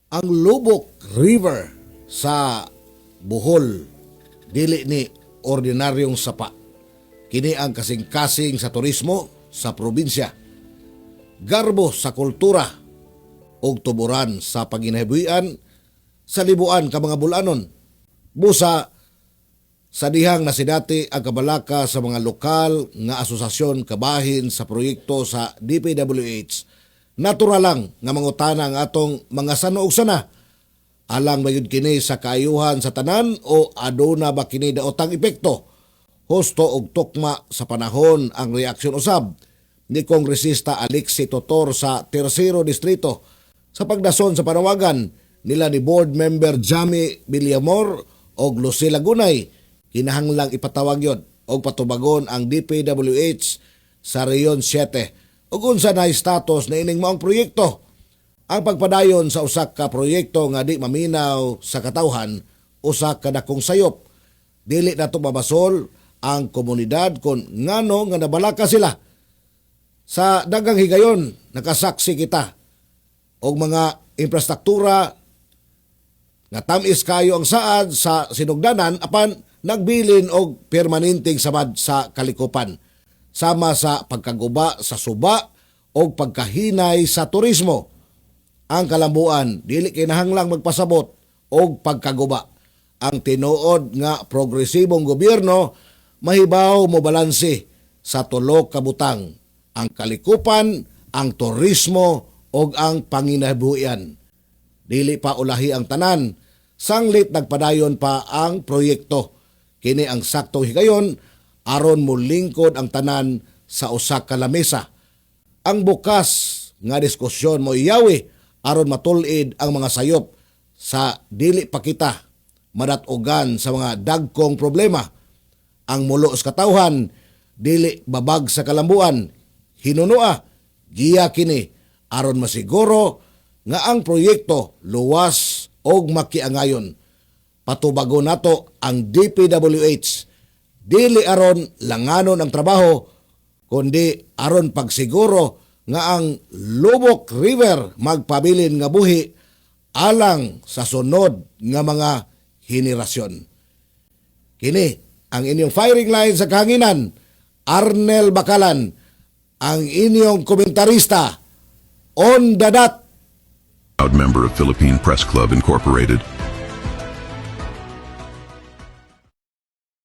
Ang Lubok River sa Bohol dili ni ordinaryong sapa. Kini ang kasing-kasing sa turismo sa probinsya. Garbo sa kultura ug tuburan sa paginabuhian sa libuan ka mga bulanon. Busa sa dihang nasidati ang kabalaka sa mga lokal nga asosasyon kabahin sa proyekto sa DPWH. Natural lang nga mangutana ang atong mga sano ug sana. Alang ba yun kini sa kaayuhan sa tanan o aduna ba kini daotang epekto? Husto og tukma sa panahon ang reaksyon usab ni Kongresista Alexi Totor sa Tercero Distrito sa pagdason sa panawagan nila ni Board Member Jamie Villamor og Lucila Gunay. Kinahanglang ipatawag yun og patubagon ang DPWH sa Reyon 7 ug unsa na status na ining maong proyekto. Ang pagpadayon sa usa ka proyekto nga di maminaw sa katawhan, usa ka dakong sayop. Dili nato mabasol ang komunidad kon ngano nga nabalaka sila. Sa dagang higayon, nakasaksi kita og mga infrastruktura nga tamis kayo ang saad sa sinugdanan apan nagbilin og permanenteng sabad sa kalikupan sama sa pagkaguba sa suba o pagkahinay sa turismo. Ang kalambuan dili kinahanglang magpasabot og pagkaguba. Ang tinuod nga progresibong gobyerno mahibaw mo balanse sa tulo ka butang: ang kalikupan, ang turismo ug ang panginabuhian. Dili pa ulahi ang tanan, sanglit nagpadayon pa ang proyekto. Kini ang saktong higayon aron mo lingkod ang tanan sa usa ka lamesa. Ang bukas nga diskusyon mo iyawi aron matulid ang mga sayop sa dili pa kita madatugan sa mga dagkong problema. Ang mulo sa katawhan dili babag sa kalambuan. Hinunua giya kini aron masiguro nga ang proyekto luwas og makiangayon. Patubago nato ang DPWH dili aron langanon ang trabaho kundi aron pagsiguro nga ang Lubok River magpabilin nga buhi alang sa sunod nga mga henerasyon. Kini ang inyong firing line sa kahanginan, Arnel Bakalan, ang inyong komentarista on the dot. Proud member of Philippine Press Club Incorporated.